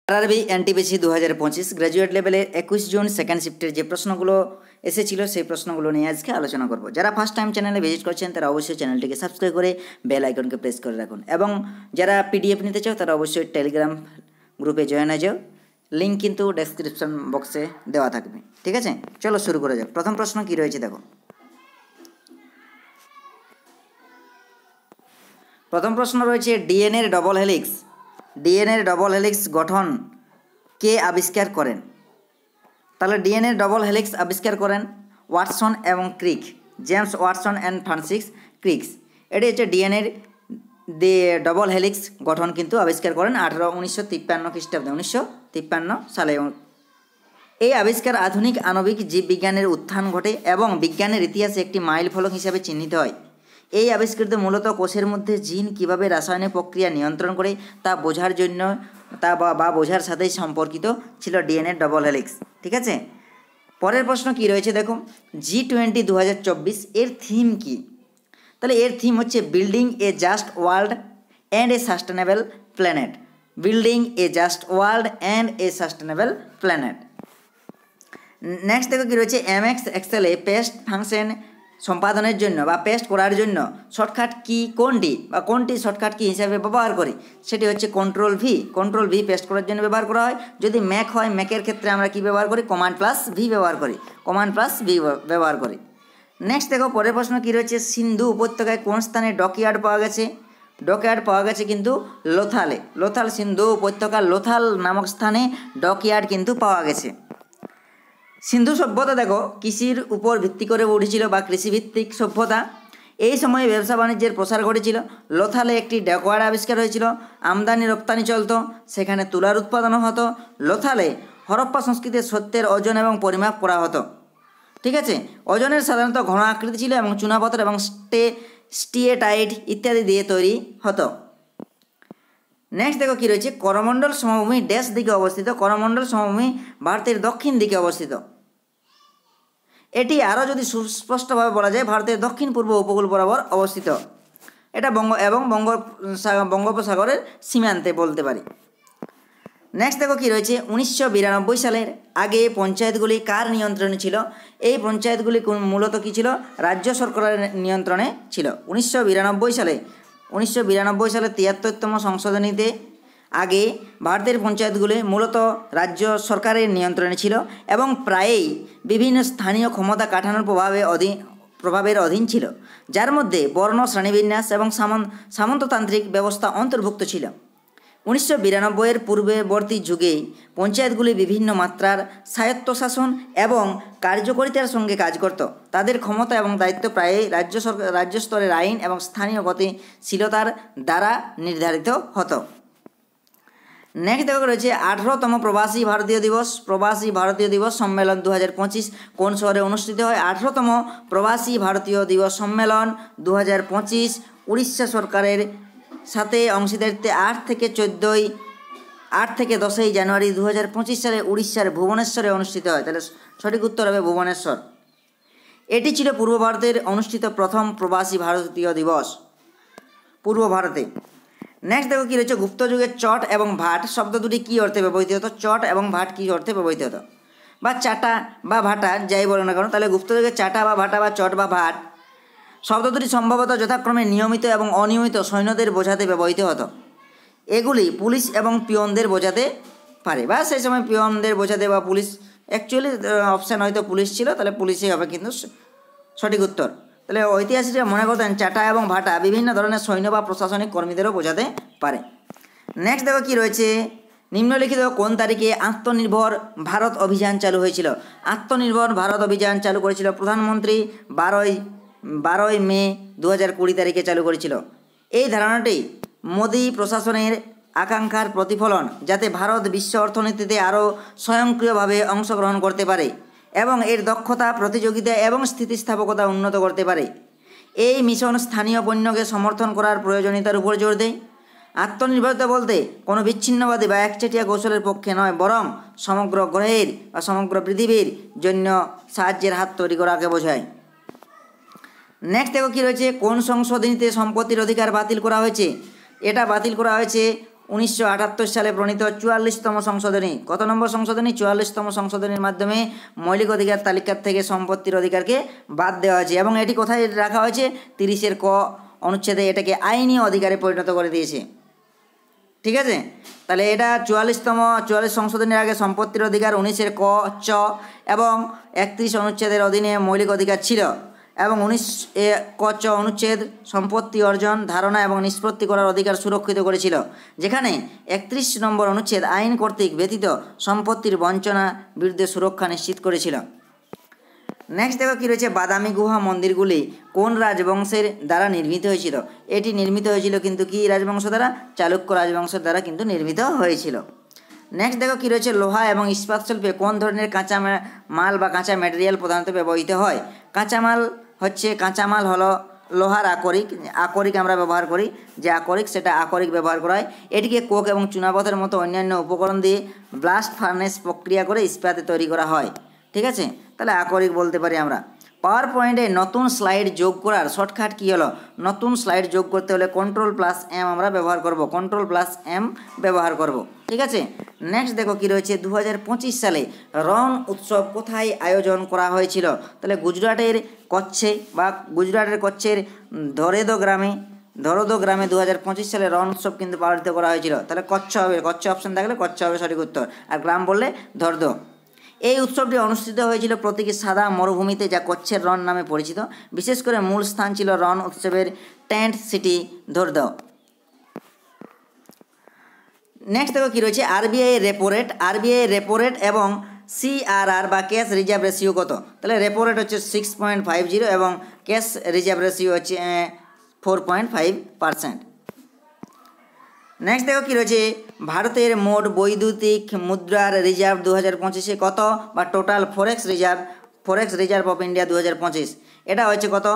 RRB NTPC 2025 graduate লেভেলের 21 June second শিফটের যে প্রশ্নগুলো এসেছিল সেই প্রশ্নগুলো নিয়ে আজকে আলোচনা করব। যারা ফার্স্ট টাইম চ্যানেলে ভিজিট করছেন তারা অবশ্যই চ্যানেলটিকে সাবস্ক্রাইব করে বেল আইকনকে প্রেস করে রাখুন এবং যারা পিডিএফ নিতে চাও তারা অবশ্যই টেলিগ্রাম গ্রুপে জয়েন হয়ে যাও, লিঙ্ক কিন্তু ডেসক্রিপশন বক্সে দেওয়া থাকবে। ঠিক আছে, চলো শুরু করা যাক। প্রথম প্রশ্ন কি রয়েছে দেখো। প্রথম প্রশ্ন রয়েছে ডিএনএর ডবল হেলিক্স গঠন কে আবিষ্কার করেন? তাহলে ডিএনএর ডবল হেলিক্স আবিষ্কার করেন ওয়াটসন এবং ক্রিক, জেমস ওয়াটসন অ্যান্ড ফ্রান্সিস ক্রিক্স। এটি হচ্ছে ডিএনএর ডবল হেলিক্স গঠন কিন্তু আবিষ্কার করেন 1953 খ্রিস্টাব্দে, 1953 সালে। এই আবিষ্কার আধুনিক আণবিক জীববিজ্ঞানের উত্থান ঘটে এবং বিজ্ঞানের ইতিহাসে একটি মাইল ফলক হিসাবে চিহ্নিত হয়। এই আবিষ্কৃত মূলত কোষের মধ্যে জিন কিভাবে রাসায়নিক প্রক্রিয়া নিয়ন্ত্রণ করে তা বোঝার জন্য বোঝার সাথেই সম্পর্কিত ছিল ডিএনএ ডবল হেলিক্স। ঠিক আছে, পরের প্রশ্ন কি রয়েছে দেখো। G20 2024 এর থিম কি? তাহলে এর থিম হচ্ছে building A just world and a sustainable planet. Building A just world and a sustainable planet. Next দেখো কি রয়েছে। এমএক্স এক্সেলে পেস্ট ফাংশন সম্পাদনের জন্য বা পেস্ট করার জন্য শর্টকাট কি কোনটি শর্টকাট কি হিসাবে ব্যবহার করি? সেটি হচ্ছে কন্ট্রোল ভি পেস্ট করার জন্য ব্যবহার করা হয়। যদি ম্যাক হয়, ম্যাকের ক্ষেত্রে আমরা কি ব্যবহার করি? কমান্ড প্লাস ভি ব্যবহার করি। নেক্সট দেখো পরের প্রশ্ন কি রয়েছে। সিন্ধু উপত্যকায় কোন স্থানে ডকইয়ার্ড পাওয়া গেছে? কিন্তু লোথাল সিন্ধু উপত্যকার লোথাল নামক স্থানে ডকইয়ার্ড কিন্তু পাওয়া গেছে। সিন্ধু সভ্যতা দেখো কৃষির উপর ভিত্তি করে উঠেছিল বা কৃষিভিত্তিক সভ্যতা। এই সময়ে ব্যবসা বাণিজ্যের প্রসার ঘটেছিল। লোথালে একটি ডকইয়ার্ড আবিষ্কার হয়েছিল। আমদানি রপ্তানি চলতো, সেখানে তুলার উৎপাদনও হতো। লোথালে হরপ্পা সংস্কৃতির সত্যের ওজন এবং পরিমাপ করা হতো। ঠিক আছে, ওজনের সাধারণত ঘন আকৃতি ছিল এবং চুনাপাথর এবং স্টিয়েটাইট ইত্যাদি দিয়ে তৈরি হতো। নেক্সট দেখো কি রয়েছে। করমণ্ডল সমভূমি ড্যাশ দিকে অবস্থিত? করমণ্ডল সমভূমি ভারতের দক্ষিণ দিকে অবস্থিত। এটি আরও যদি সুস্পষ্টভাবে বলা যায় ভারতের দক্ষিণ পূর্ব উপকূল বরাবর অবস্থিত। এটা বঙ্গোপসাগরের সীমান্তে বলতে পারি। নেক্সট দেখো কি রয়েছে। 1992 সালের আগে পঞ্চায়েতগুলি কার নিয়ন্ত্রণে ছিল? এই পঞ্চায়েতগুলি মূলত কী ছিল? রাজ্য সরকারের নিয়ন্ত্রণে ছিল। 1992 সালে 73তম সংশোধনীতে আগে ভারতের পঞ্চায়েতগুলি মূলত রাজ্য সরকারের নিয়ন্ত্রণে ছিল এবং প্রায়ই বিভিন্ন স্থানীয় ক্ষমতা কাঠামোর প্রভাবের অধীন ছিল, যার মধ্যে বর্ণ শ্রেণীবিন্যাস এবং সামন্ততান্ত্রিক ব্যবস্থা অন্তর্ভুক্ত ছিল। 1992 পূর্ববর্তী যুগে পঞ্চায়েতগুলি বিভিন্ন মাত্রার স্বায়ত্তশাসন এবং কার্যকারিতার সঙ্গে কাজ করত। তাদের ক্ষমতা এবং দায়িত্ব প্রায়ই রাজ্য স্তরের আইন এবং স্থানীয় গতিশীলতার দ্বারা নির্ধারিত হতো। নেক্সট দেখা রয়েছে 18তম প্রবাসী ভারতীয় দিবস সম্মেলন 2025 কোন শহরে অনুষ্ঠিত হয়? 18তম প্রবাসী ভারতীয় দিবস সম্মেলন 2025 উড়িষ্যা সরকারের সাথে অংশীদারিত্বে 8 থেকে 10 জানুয়ারি 2025 সালে উড়িষ্যার ভুবনেশ্বরে অনুষ্ঠিত হয়। তাহলে সঠিক উত্তর হবে ভুবনেশ্বর। এটি ছিল পূর্ব ভারতের অনুষ্ঠিত প্রথম প্রবাসী ভারতীয় দিবস পূর্ব ভারতে। নেক্সট দেখো কি রয়েছে। গুপ্ত যুগের চট এবং ভাট শব্দ দুটি কী অর্থে ব্যবহৃত হতো? চট এবং ভাট কী অর্থে ব্যবহৃত হতো? বা চাটা বা ভাটা যাই বলো না কেন, তাহলে গুপ্ত যুগের চাটা বা ভাটা বা চট বা ভাট শব্দ দুটি সম্ভবত যথাক্রমে নিয়মিত এবং অনিয়মিত সৈন্যদের বোঝাতে ব্যবহৃত হতো। এগুলি পুলিশ এবং পিয়নদের বোঝাতে পারে, বা সেই সময় পিয়নদের বোঝাতে বা পুলিশ, অ্যাকচুয়ালি অপশান হয়তো পুলিশ ছিল, তাহলে পুলিশই হবে কিন্তু সঠিক উত্তর। তাহলে ঐতিহাসিকরা মনে করতেন চাটা এবং ভাটা বিভিন্ন ধরনের সৈন্য বা প্রশাসনিক কর্মীদেরও বোঝাতে পারে। নেক্সট দেখো কি রয়েছে। নিম্নলিখিত কোন তারিখে আত্মনির্ভর ভারত অভিযান চালু হয়েছিল? আত্মনির্ভর ভারত অভিযান চালু করেছিল প্রধানমন্ত্রী 12 মে 2020 তারিখে চালু করেছিল। এই ধারণাটি মোদী প্রশাসনের আকাঙ্ক্ষার প্রতিফলন, যাতে ভারত বিশ্ব অর্থনীতিতে আরও স্বয়ংক্রিয়ভাবে অংশগ্রহণ করতে পারে এবং এর দক্ষতা, প্রতিযোগিতা এবং স্থিতিস্থাপকতা উন্নত করতে পারে। এই মিশন স্থানীয় পণ্যকে সমর্থন করার প্রয়োজনীয়তার উপর জোর দেয়। আত্মনির্ভরতা বলতে কোনো বিচ্ছিন্নবাদী বা একচেটিয়া কৌশলের পক্ষে নয়, বরং সমগ্র গ্রহের বা সমগ্র পৃথিবীর জন্য সাহায্যের হাত তৈরি করাকে বোঝায়। নেক্সট দেখো কী রয়েছে। কোন সংশোধনীতে সম্পত্তির অধিকার বাতিল করা হয়েছে? এটা বাতিল করা হয়েছে 1978 সালে প্রণীত 44তম সংশোধনী, কত নম্বর সংশোধনী? 44তম সংশোধনীর মাধ্যমে মৌলিক অধিকার তালিকা থেকে সম্পত্তির অধিকারকে বাদ দেওয়া হয়েছে এবং এটি কোথায় রাখা হয়েছে? 30 ক অনুচ্ছেদে এটাকে আইনি অধিকারে পরিণত করে দিয়েছে। ঠিক আছে, তাহলে এটা 44 সংশোধনীর আগে সম্পত্তির অধিকার 19 ক চ এবং 31 অনুচ্ছেদের অধীনে মৌলিক অধিকার ছিল এবং 19 ক চ অনুচ্ছেদ সম্পত্তি অর্জন, ধারণা এবং নিষ্পত্তি করার অধিকার সুরক্ষিত করেছিল, যেখানে 31 নম্বর অনুচ্ছেদ আইন কর্তৃক ব্যতীত সম্পত্তির বঞ্চনা বিরুদ্ধে সুরক্ষা নিশ্চিত করেছিল। নেক্সট দেখো কী রয়েছে, বাদামি গুহা মন্দিরগুলি কোন রাজবংশের দ্বারা নির্মিত হয়েছিল? এটি নির্মিত হয়েছিল কিন্তু কি রাজবংশ দ্বারা? চালুক্য রাজবংশের দ্বারা কিন্তু নির্মিত হয়েছিল। নেক্সট দেখো কী রয়েছে, লোহা এবং ইস্পাত শিল্পে কোন ধরনের কাঁচা মাল বা কাঁচা ম্যাটেরিয়াল প্রধানত ব্যবহৃত হয়? কাঁচামাল হলো লোহার আকরিক আমরা ব্যবহার করি, যে আকরিক সেটা আকরিক ব্যবহার করা হয়। এটিকে কোক এবং চুনাপথের মতো অন্যান্য উপকরণ দিয়ে ব্লাস্ট ফার্নেস প্রক্রিয়া করে ইস্পাতে তৈরি করা হয়। ঠিক আছে, তাহলে আকরিক বলতে পারি আমরা। পাওয়ার পয়েন্টে নতুন স্লাইড যোগ করার শর্টকাট কী হলো? নতুন স্লাইড যোগ করতে হলে Ctrl+M আমরা ব্যবহার করব, Ctrl+M ব্যবহার করব। ঠিক আছে, নেক্সট দেখো কী রয়েছে, 2025 সালে রণ উৎসব কোথায় আয়োজন করা হয়েছিল? তাহলে গুজরাটের কচ্ছের ধরেদো গ্রামে 2025 সালে রণ উৎসব কিন্তু পালিত করা হয়েছিল। তাহলে কচ্ছ হবে, কচ্ছ অপশন থাকলে কচ্ছ হবে সঠিক উত্তর, আর গ্রাম বললে ধরদো। এই উৎসবটি অনুষ্ঠিত হয়েছিল প্রতীকী সাদা মরুভূমিতে, যা কচ্ছের রণ নামে পরিচিত। বিশেষ করে মূল স্থান ছিল রণ উৎসবের টেন্ট সিটি ধরদো। নেক্সট দেখো কী রয়েছে, আরবিআই রেপো রেট এবং সিআরআর বা ক্যাশ রিজার্ভ রেশিও কত? তাহলে রেপো রেট হচ্ছে 6.50 এবং ক্যাশ রিজার্ভ রেশিও হচ্ছে 4.5%। নেক্সট দেখো কী রয়েছে, ভারতের মোট বৈদ্যুতিক মুদ্রার রিজার্ভ 2025-এ কত, বা total forex reserve of India 2025 এটা হচ্ছে কত?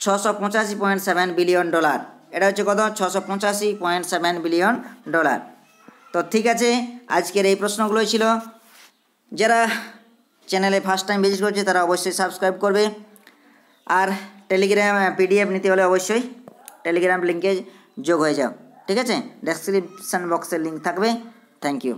$685.7 বিলিয়ন। এটা হচ্ছে কত? $685.7 বিলিয়ন। তো ঠিক আছে, আজকের এই প্রশ্নগুলোই ছিল। যারা চ্যানেলে ফার্স্ট টাইম ভিজিট করছে তারা অবশ্যই সাবস্ক্রাইব করবে, আর টেলিগ্রাম PDF নিতে হলে অবশ্যই টেলিগ্রাম লিঙ্কে যোগ হয়ে যাও। ঠিক আছে, ডেসক্রিপশন বক্সে লিঙ্ক থাকবে। Thank you.